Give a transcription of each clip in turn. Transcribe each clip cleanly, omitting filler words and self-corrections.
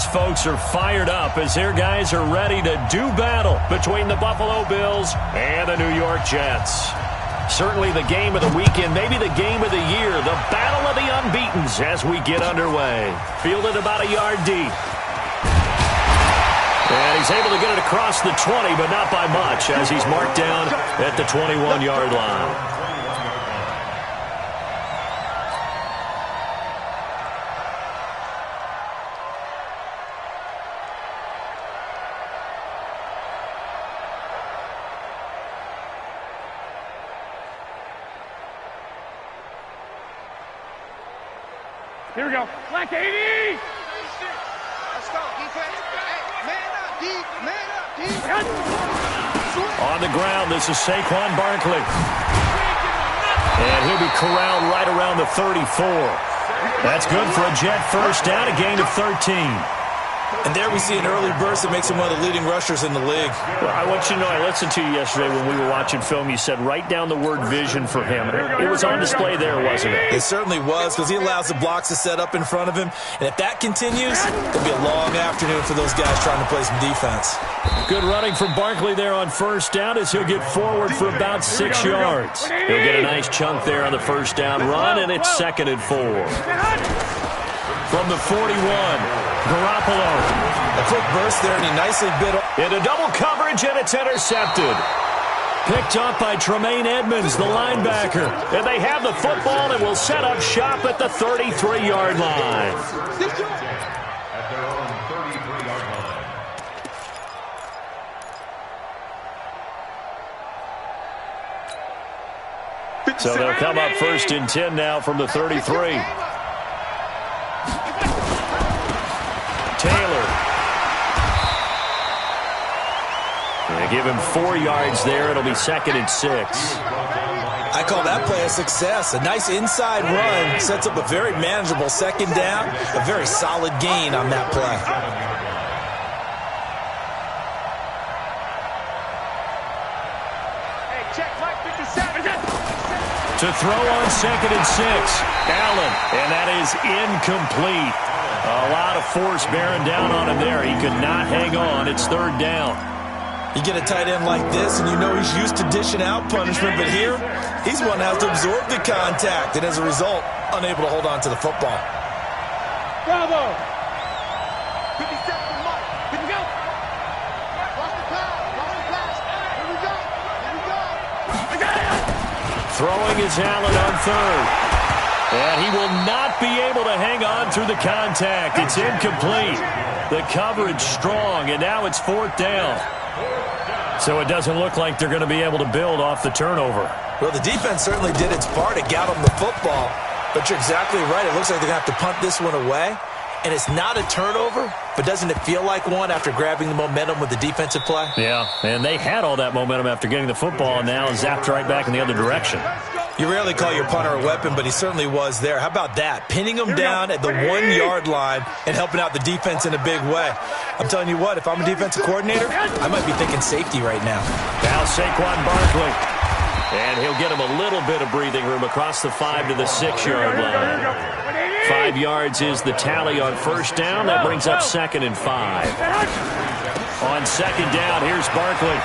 these folks are fired up as their guys are ready to do battle between the Buffalo Bills and the New York Jets. Certainly the game of the weekend, maybe the game of the year, the battle of the unbeatens as we get underway. Fielded about a yard deep. And he's able to get it across the 20, but not by much as he's marked down at the 21-yard line. Here we go. Black 80! Let's go, defense. Hey, man up, D. Man up, D. On the ground, this is Saquon Barkley. And he'll be corralled right around the 34. That's good for a Jet first down, a gain of 13. And there we see an early burst that makes him one of the leading rushers in the league. Well, I want you to know, I listened to you yesterday when we were watching film. You said write down the word vision for him. It was on display there, wasn't it? It certainly was, because he allows the blocks to set up in front of him. And if that continues, it'll be a long afternoon for those guys trying to play some defense. Good running from Barkley there on first down as he'll get forward for about 6 yards. He'll get a nice chunk there on the first down run, and it's 2nd and 4. From the 41, Garoppolo. A quick burst there, and he nicely bit off. Into double coverage, and it's intercepted. Picked up by Tremaine Edmonds, the linebacker. And they have the football and will set up shop at the 33-yard line. So they'll come up 1st and 10 now from the 33. Taylor. They give him 4 yards there. It'll be 2nd and 6. I call that play a success. A nice inside run sets up a very manageable 2nd down. A very solid gain on that play. Hey, check Mike 57. To throw on 2nd and 6. Allen, and that is incomplete. A lot of force bearing down on him there. He could not hang on. It's 3rd down. You get a tight end like this, and you know he's used to dishing out punishment, but here, he's one that has to absorb the contact, and as a result, unable to hold on to the football. Bravo! 57 for Mike. Here we go. Watch the pass. Watch the pass. Here we go. Here we go. Throwing is Allen on 3rd. And he will not be able to hang on through the contact. It's incomplete. The coverage strong, and now it's 4th down. So it doesn't look like they're going to be able to build off the turnover. Well, the defense certainly did its part to get them the football. But you're exactly right. It looks like they're going to have to punt this one away. And it's not a turnover, but doesn't it feel like one after grabbing the momentum with the defensive play? Yeah, and they had all that momentum after getting the football, and now zapped right back in the other direction. You rarely call your punter a weapon, but he certainly was there. How about that? Pinning him down at the 1-yard line and helping out the defense in a big way. I'm telling you what, if I'm a defensive coordinator, I might be thinking safety right now. Now Saquon Barkley. And he'll get him a little bit of breathing room across the 5 to the 6-yard line. 5 yards is the tally on first down. That brings up 2nd and 5. On 2nd down, here's Barkley.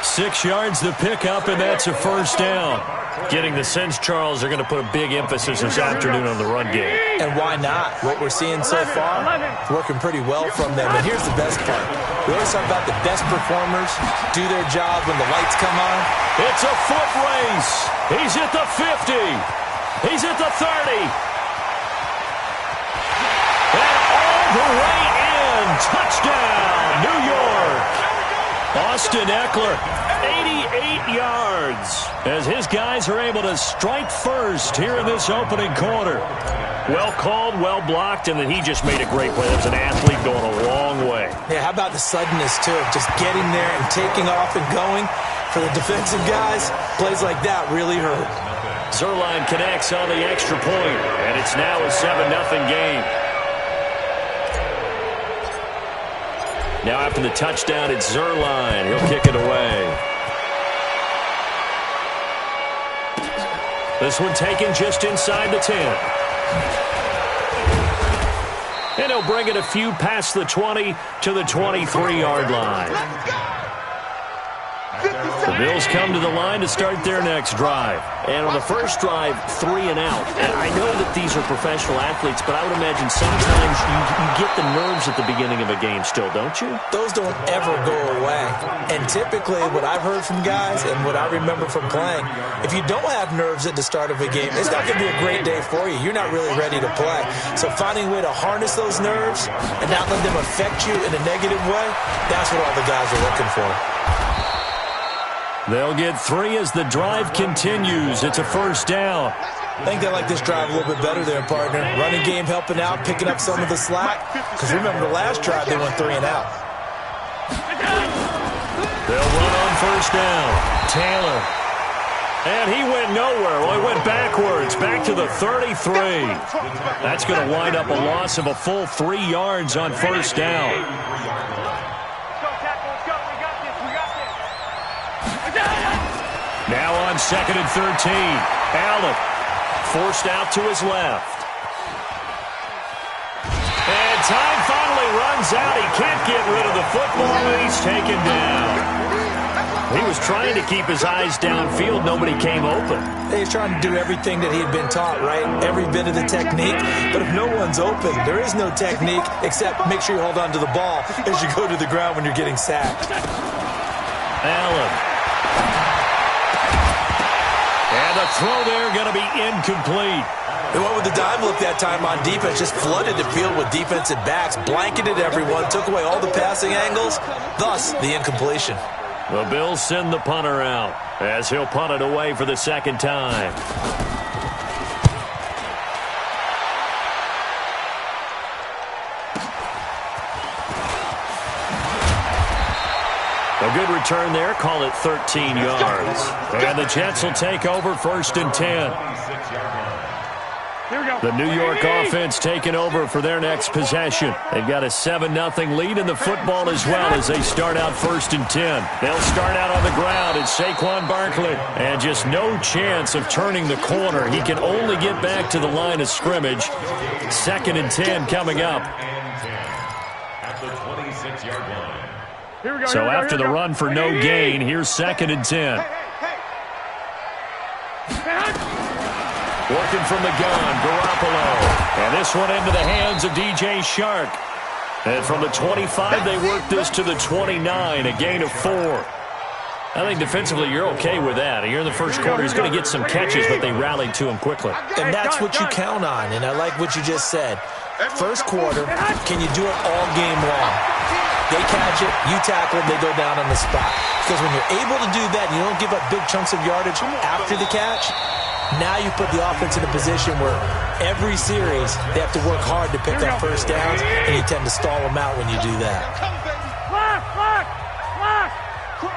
6 yards the pickup, and that's a first down. Getting the sense, Charles, they're going to put a big emphasis this afternoon on the run game. And why not? What we're seeing so far, it's working pretty well from them. And here's the best part. We always talk about the best performers do their job when the lights come on. It's a foot race. He's at the 50. He's at the 30. And all the way in. Touchdown, New York. Austin Eckler, 88 yards, as his guys are able to strike first here in this opening quarter. Well called, well blocked, and then he just made a great play. That was an athlete going a long way. Yeah, how about the suddenness, too? Just getting there and taking off and going. For the defensive guys, plays like that really hurt. Zerline connects on the extra point, and it's now a 7-0 game. Now after the touchdown, it's Zerline. He'll kick it away. This one taken just inside the 10. And he'll bring it a few past the 20 to the 23-yard line. The Bills come to the line to start their next drive. And on the first drive, 3 and out. And I know that these are professional athletes, but I would imagine sometimes you get the nerves at the beginning of a game still, don't you? Those don't ever go away. And typically what I've heard from guys and what I remember from playing, if you don't have nerves at the start of a game, it's not going to be a great day for you. You're not really ready to play. So finding a way to harness those nerves and not let them affect you in a negative way, that's what all the guys are looking for. They'll get 3 as the drive continues. It's a first down. I think they like this drive a little bit better there, partner. Running game helping out, picking up some of the slack. Because remember the last drive, they went 3 and out. They'll run on first down. Taylor. And he went nowhere. Well, he went backwards, back to the 33. That's going to wind up a loss of a full 3 yards on first down. Now on 2nd and 13. Allen forced out to his left. And time finally runs out. He can't get rid of the football, and he's taken down. He was trying to keep his eyes downfield. Nobody came open. He's trying to do everything that he had been taught, right? Every bit of the technique. But if no one's open, there is no technique except make sure you hold on to the ball as you go to the ground when you're getting sacked. Allen. And the throw there going to be incomplete. They went with the dime look that time on defense, just flooded the field with defensive backs, blanketed everyone, took away all the passing angles, thus the incompletion. The Bills send the punter out as he'll punt it away for the second time. A good return there. Call it 13 yards. And the Jets will take over 1st and 10. Here we go. The New York offense taking over for their next possession. They've got a 7-0 lead in the football as well as they start out 1st and 10. They'll start out on the ground. It's Saquon Barkley. And just no chance of turning the corner. He can only get back to the line of scrimmage. 2nd and 10 coming up. At the 26-yard line. So after the run for no gain, here's 2nd and 10. Working from the gun, Garoppolo. And this one into the hands of DJ Shark. And from the 25, they work this to the 29, a gain of 4. I think defensively you're okay with that. Here in the first quarter, he's going to get some catches, but they rallied to him quickly. And that's what you count on, and I like what you just said. First quarter, can you do it all game long? They catch it, you tackle it, they go down on the spot. Because when you're able to do that and you don't give up big chunks of yardage after the catch, now you put the offense in a position where every series they have to work hard to pick up first downs, and you tend to stall them out when you do that. Clock!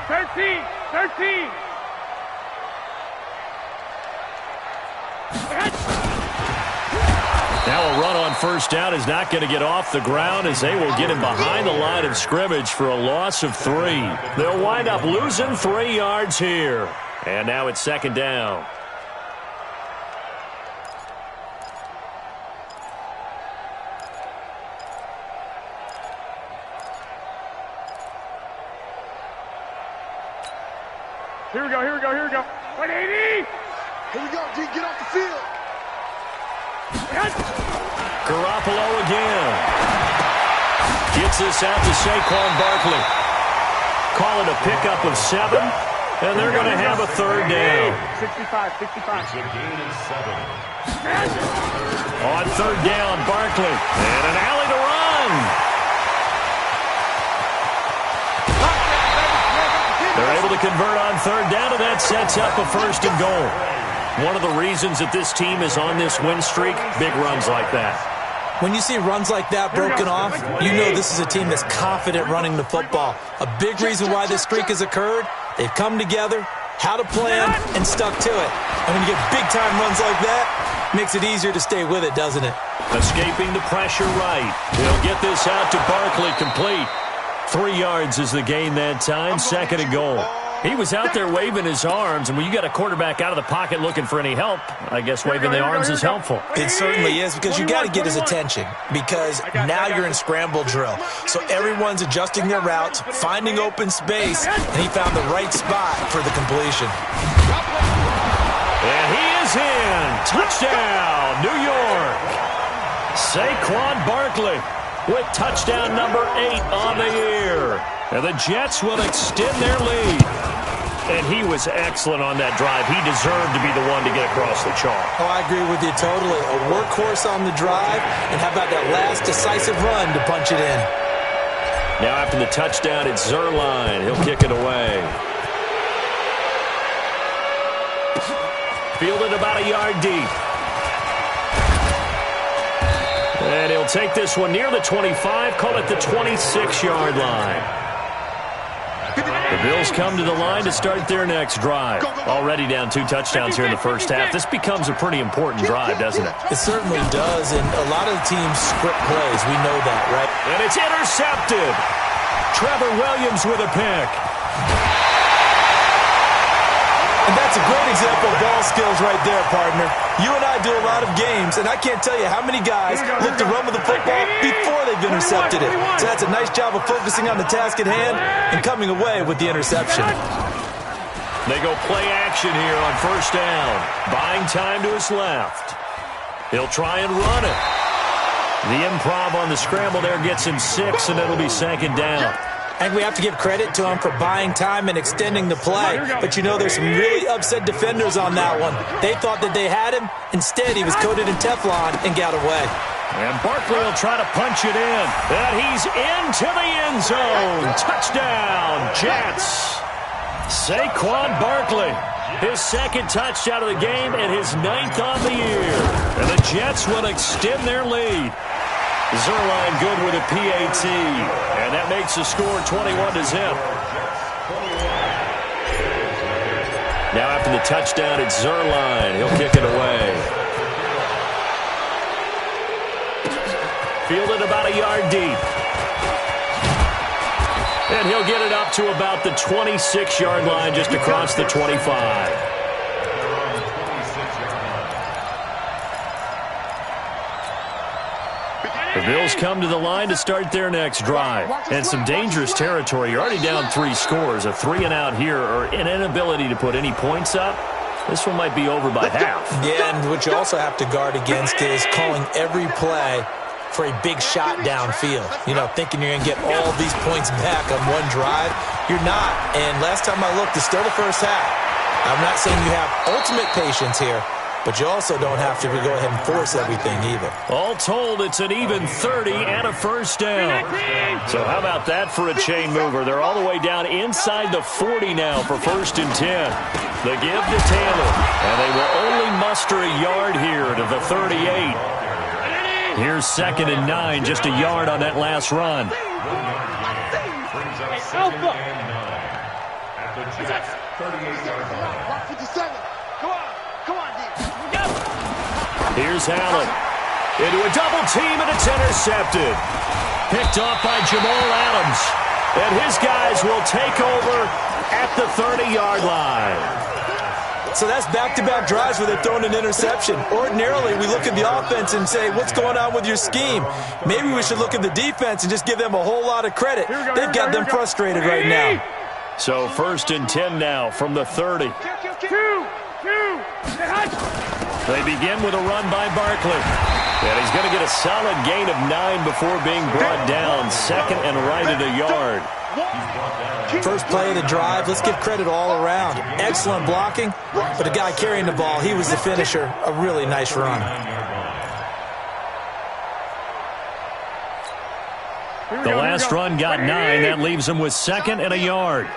13! Now a run on first down is not going to get off the ground as they will get him behind the line of scrimmage for a loss of 3. They'll wind up losing 3 yards here. And now it's 2nd down. Here we go. 180! Here we go, G, get off the field. Garoppolo again. Gets this out to Saquon Barkley. Call it a pickup of 7, and they're going to have a 3rd down. 65. On 3rd down, Barkley. And an alley to run. They're able to convert on 3rd down, and that sets up a 1st and goal. One of the reasons that this team is on this win streak, big runs like that. When you see runs like that broken off, you know this is a team that's confident running the football. A big reason why this streak has occurred, they've come together, had a plan, and stuck to it. And when you get big-time runs like that, it makes it easier to stay with it, doesn't it? Escaping the pressure right. He'll get this out to Barkley, complete. 3 yards is the gain that time, 2nd and goal. He was out there waving his arms, and when you got a quarterback out of the pocket looking for any help, I guess waving the arms is helpful. It certainly is, because you got to get his attention, because now you're in scramble drill. So everyone's adjusting their routes, finding open space, and he found the right spot for the completion. And he is in. Touchdown, New York. Saquon Barkley with touchdown number 8 on the year. And the Jets will extend their lead. And he was excellent on that drive. He deserved to be the one to get across the chalk. Oh, I agree with you totally. A workhorse on the drive, and how about that last decisive run to punch it in? Now after the touchdown, it's Zerline. He'll kick it away. Fielded about a yard deep. And he'll take this one near the 25, call it the 26-yard line. The Bills come to the line to start their next drive. Already down 2 touchdowns here in the first half. This becomes a pretty important drive, doesn't it? It certainly does, and a lot of the teams script plays. We know that, right? And it's intercepted. Trevor Williams with a pick. And that's a great example of ball skills right there, partner. You and I do a lot of games, and I can't tell you how many guys look to run with the football before they've intercepted it. So that's a nice job of focusing on the task at hand and coming away with the interception. They go play action here on first down. Buying time to his left. He'll try and run it. The improv on the scramble there gets him 6, and it'll be 2nd down. I think we have to give credit to him for buying time and extending the play. But you know, there's some really upset defenders on that one. They thought that they had him. Instead, he was coated in Teflon and got away. And Barkley will try to punch it in. And he's into the end zone. Touchdown, Jets. Saquon Barkley, his 2nd touchdown of the game and his 9th on the year. And the Jets will extend their lead. Zerline good with a PAT, and that makes the score 21-0. Now after the touchdown, it's Zerline. He'll kick it away. Fielded about a yard deep. And he'll get it up to about the 26-yard line, just across the 25. The Bills come to the line to start their next drive. And some dangerous territory. You're already down 3 scores. A 3-and-out here, or an inability to put any points up. This one might be over by half. Yeah, and what you also have to guard against is calling every play for a big shot downfield. You know, thinking you're going to get all these points back on one drive. You're not. And last time I looked, it's still the first half. I'm not saying you have ultimate patience here, but you also don't have to go ahead and force everything either. All told, it's an even 30 and a first down. So how about that for a chain mover? They're all the way down inside the 40 now for 1st and 10. The give to Taylor, and they will only muster a yard here to the 38. Here's 2nd and 9, just a yard on that last run. Here's Allen. Into a double team, and it's intercepted. Picked off by Jamal Adams. And his guys will take over at the 30-yard line. So that's back-to-back drives where they're throwing an interception. Ordinarily, we look at the offense and say, what's going on with your scheme? Maybe we should look at the defense and just give them a whole lot of credit. They've got them frustrated right now. So 1st and 10 now from the 30. They begin with a run by Barkley. And he's going to get a solid gain of 9 before being brought down. 2nd and right at a yard. First play of the drive, let's give credit all around. Excellent blocking, but the guy carrying the ball, he was the finisher. A really nice run. The last run got 9. That leaves him with 2nd and a yard.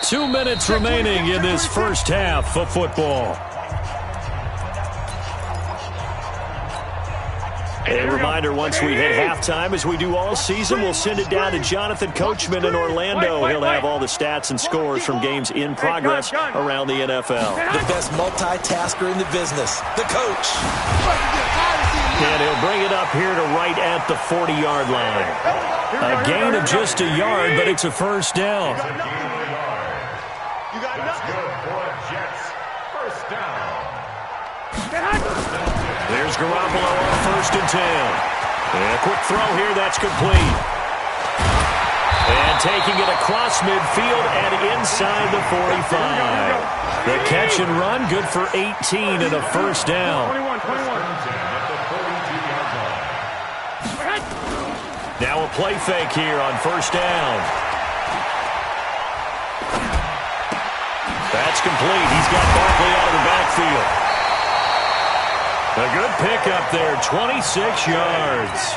2 minutes remaining in this first half of football. A reminder, once we hit halftime, as we do all season, we'll send it down to Jonathan Coachman in Orlando. He'll have all the stats and scores from games in progress around the NFL. The best multitasker in the business, the coach. And he'll bring it up here to right at the 40-yard line. A gain of just a yard, but it's a first down. That's good for Jets. First down. There's Garoppolo on 1st and 10. And a quick throw here, that's complete. And taking it across midfield and inside the 45. The catch and run, good for 18 and a first down. 21. Now a play fake here on 1st down. That's complete. He's got Barkley out of the backfield. A good pickup there, 26 yards.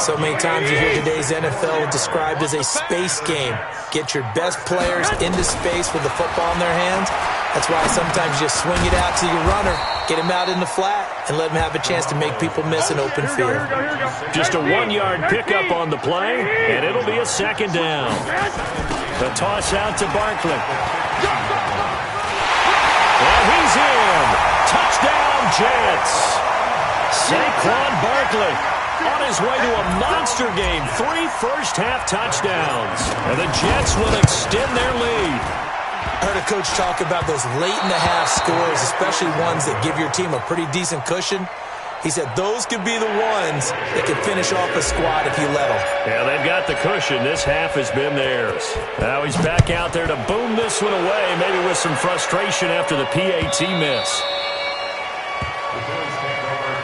So many times you hear today's NFL described as a space game. Get your best players into space with the football in their hands. That's why sometimes you just swing it out to your runner, get him out in the flat, and let him have a chance to make people miss an open field. Just a 1-yard pickup on the play, and it'll be a second down. The toss out to Barkley. And he's in. Touchdown, Jets. Saquon Barkley on his way to a monster game. 3 first-half touchdowns. And the Jets will extend their lead. I heard a coach talk about those late-in-the-half scores, especially ones that give your team a pretty decent cushion. He said those could be the ones that could finish off a squad if you let them. Yeah, they've got the cushion. This half has been theirs. Now he's back out there to boom this one away, maybe with some frustration after the PAT miss.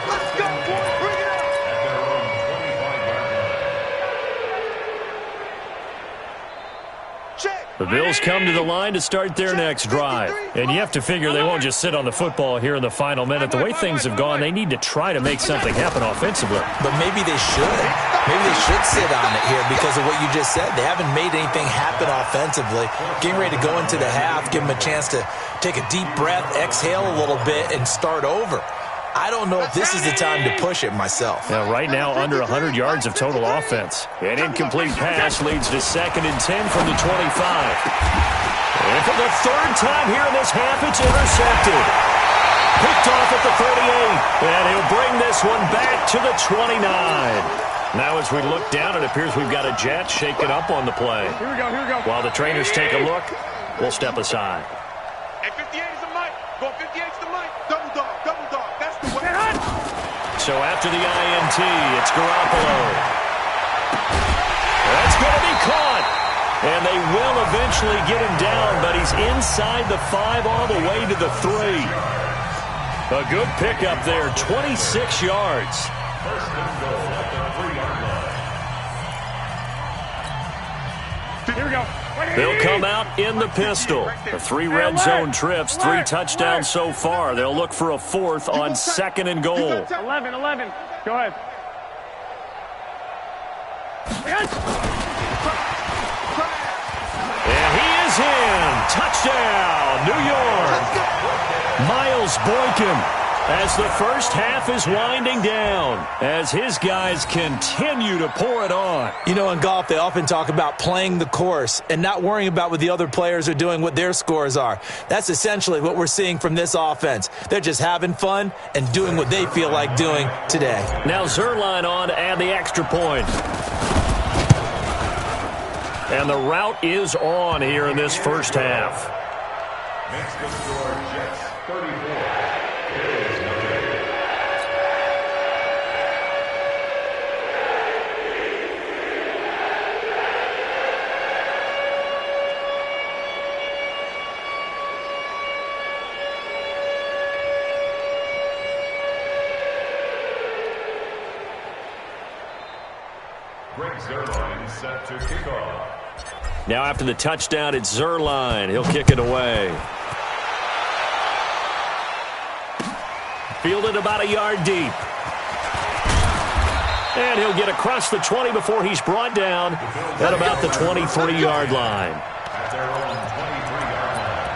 Let's go, boy. Bring it up. At their own 25-yard line. Check. The Bills come to the line to start their next drive. And you have to figure they won't just sit on the football here in the final minute. The way things have gone, they need to try to make something happen offensively. But maybe they should. Maybe they should sit on it here because of what you just said. They haven't made anything happen offensively. Getting ready to go into the half, give them a chance to take a deep breath, exhale a little bit, and start over. I don't know if this is the time to push it myself. Now, right now, under 100 yards of total offense. An incomplete pass leads to 2nd and 10 from the 25. And for the 3rd time here in this half, it's intercepted. Picked off at the 38. And he'll bring this one back to the 29. Now, as we look down, it appears we've got a Jet shaking up on the play. Here we go. While the trainers take a look, we'll step aside. At 58 is the mic. Go 58 is the mic. Double dog. That's the way. So after the INT, it's Garoppolo. That's going to be caught. And they will eventually get him down, but he's inside the 5 all the way to the 3. A good pickup there, 26 yards. First and goal at the 3-yard line. Here we go. They'll come out in the pistol. The 3 red zone trips, 3 touchdowns so far. They'll look for a 4th on 2nd and goal. 11. Go ahead. And he is in. Touchdown, New York. Miles Boykin, as the first half is winding down, as his guys continue to pour it on. You know, in golf, they often talk about playing the course and not worrying about what the other players are doing, what their scores are. That's essentially what we're seeing from this offense. They're just having fun and doing what they feel like doing today. Now Zerline on to add the extra point. And the route is on here in this first half. Makes the score Jets 34. Zerline set to kick off. Now after the touchdown, it's Zerline. He'll kick it away. Fielded about a yard deep. And he'll get across the 20 before he's brought down at about the 23-yard line. At their own 23-yard line.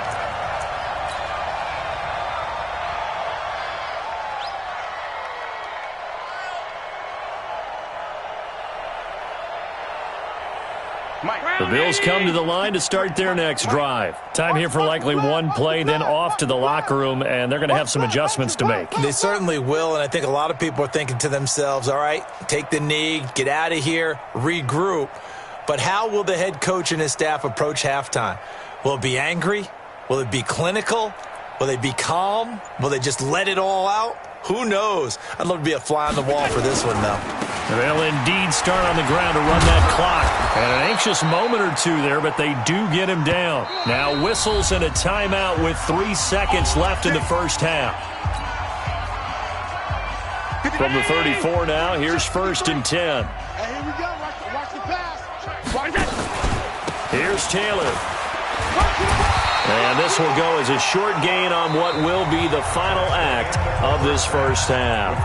The Bills come to the line to start their next drive. Time here for likely one play, then off to the locker room, and they're going to have some adjustments to make. They certainly will, and I think a lot of people are thinking to themselves, all right, take the knee, get out of here, regroup. But how will the head coach and his staff approach halftime? Will it be angry? Will it be clinical? Will they be calm? Will they just let it all out? Who knows? I'd love to be a fly on the wall for this one, though. They'll indeed start on the ground to run that clock. And an anxious moment or two there, but they do get him down. Now whistles and a timeout with 3 seconds left in the first half. From the 34 now, here's 1st and 10. Hey, here we go. Watch the pass. Here's Taylor. And this will go as a short gain on what will be the final act of this first half.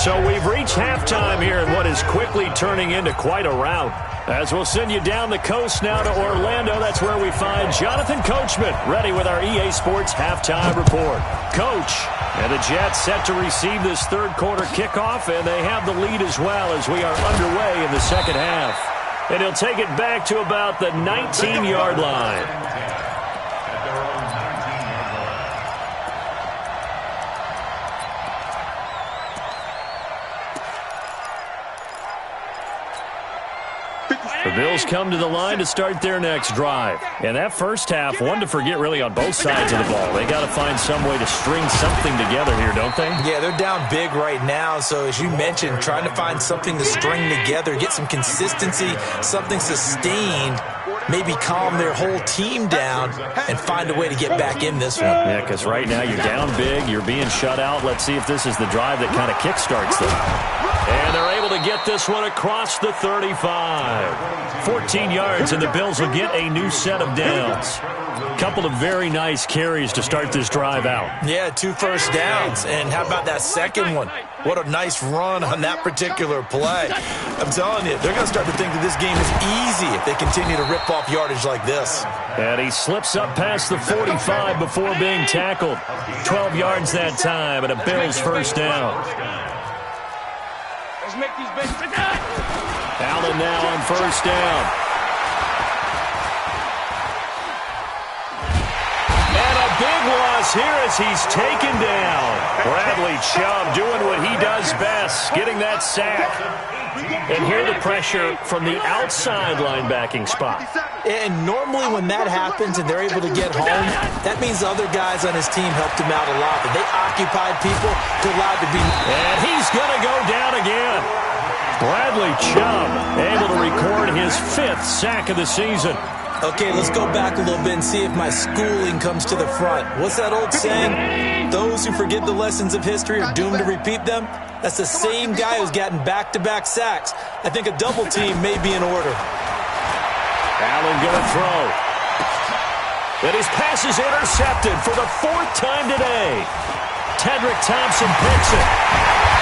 So we've reached halftime here in what is quickly turning into quite a rout. As we'll send you down the coast now to Orlando, that's where we find Jonathan Coachman, ready with our EA Sports halftime report. Coach, and the Jets set to receive this third quarter kickoff, and they have the lead as well as we are underway in the second half. And he'll take it back to about the 19-yard line. The Bills come to the line to start their next drive. And that first half, one to forget really on both sides of the ball. They got to find some way to string something together here, don't they? Yeah, they're down big right now. So as you mentioned, trying to find something to string together, get some consistency, something sustained, maybe calm their whole team down and find a way to get back in this one. Yeah, because right now you're down big, you're being shut out. Let's see if this is the drive that kind of kickstarts them. And they're able to get this one across the 35. 14 yards, and the Bills will get a new set of downs. Couple of very nice carries to start this drive out. Yeah, 2 first downs. And how about that second one? What a nice run on that particular play. I'm telling you, they're going to start to think that this game is easy if they continue to rip off yardage like this. And he slips up past the 45 before being tackled. 12 yards that time, and a Bills first down. Let's make these big. Allen now on first down. And a big loss here as he's taken down. Bradley Chubb doing what he does best, getting that sack. And here the pressure from the outside linebacking spot. And normally when that happens and they're able to get home, that means other guys on his team helped him out a lot. But they occupied people to allow to be. And he's going to go down again. Bradley Chubb able to record his 5th sack of the season. Okay, let's go back a little bit and see if my schooling comes to the front. What's that old saying? Those who forget the lessons of history are doomed to repeat them. That's the same guy who's gotten back-to-back sacks. I think a double team may be in order. Allen going to throw. And his pass is intercepted for the 4th time today. Tedrick Thompson picks it.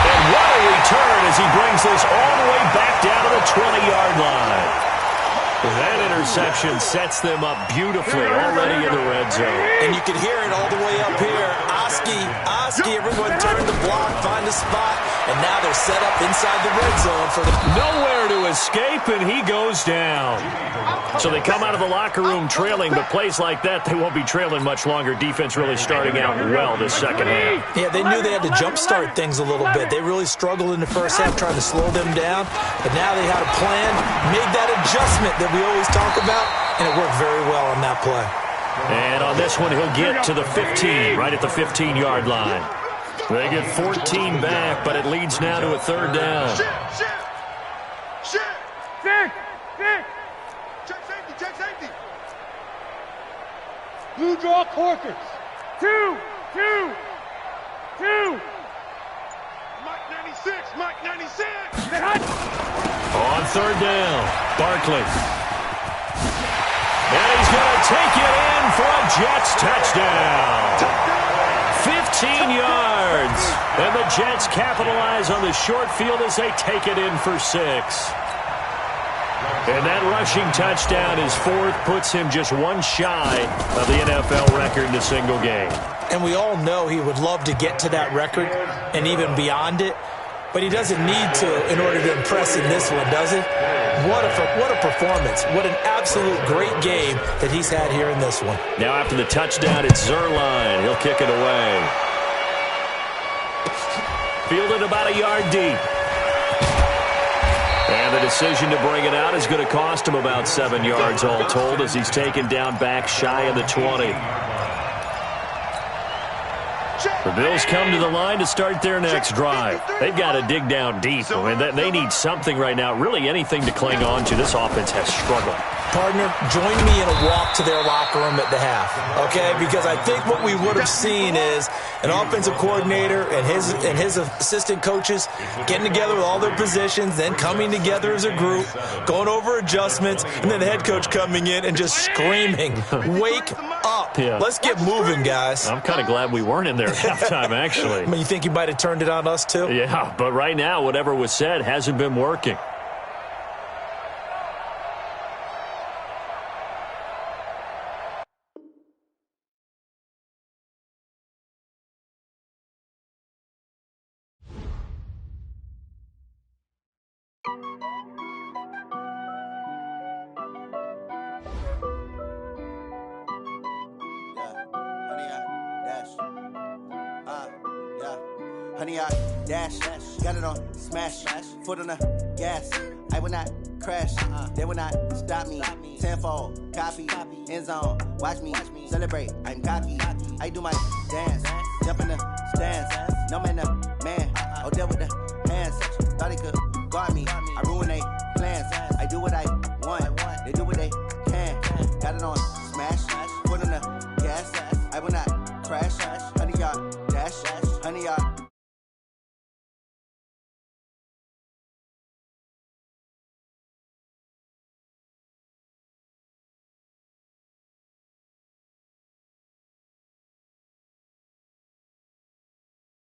And what a return as he brings this all the way back down to the 20-yard line. That interception sets them up beautifully already in the red zone. And you can hear it all the way up here. Oski, everyone turn the block, find a spot, and now they're set up inside the red zone for the... Nowhere to escape, and he goes down. So they come out of the locker room trailing, but plays like that, they won't be trailing much longer. Defense really starting out well this second half. Yeah, they knew they had to jumpstart things a little bit. They really struggled in the first half trying to slow them down, but now they had a plan, made that adjustment that we always talk about, and it worked very well on that play. And on this one, he'll get to the 15, right at the 15-yard line. They get 14 back, but it leads now to a 3rd down. Check safety. Blue draw Corkers. 2. Mike 96. On 3rd down, Barkley. And he's going to take it in for a Jets touchdown. 15 yards. And the Jets capitalize on the short field as they take it in for 6. And that rushing touchdown, his 4th, puts him just one shy of the NFL record in a single game. And we all know he would love to get to that record and even beyond it. but he doesn't need to in order to impress in this one, does he? What a performance. What an absolute great game that he's had here in this one. Now after the touchdown, it's Zerline. He'll kick it away. Fielded about a yard deep. And the decision to bring it out is going to cost him about 7 yards all told as he's taken down back shy of the 20. The Bills come to the line to start their next drive. They've got to dig down deep. I mean, they need something right now, really anything to cling on to. This offense has struggled. Partner, join me in a walk to their locker room at the half, okay? Because I think what we would have seen is an offensive coordinator and his assistant coaches getting together with all their positions, then coming together as a group, going over adjustments, and then the head coach coming in and just screaming, "Wake up. Yeah. Let's get moving, guys." I'm kind of glad we weren't in there at halftime, actually. I mean, you think he might have turned it on us, too? Yeah, but right now, whatever was said hasn't been working. Honey, I dash, got it on smash, foot on the gas. I will not crash, they will not stop me. Tenfold, copy, end zone, watch me celebrate. I'm cocky, I do my dance, jump in the stands. No man, man, oh deal with the hands. Thought he could guard me, I ruin they plans. I do what I want, they do what they can. Got it on smash, foot on the gas. I will not crash.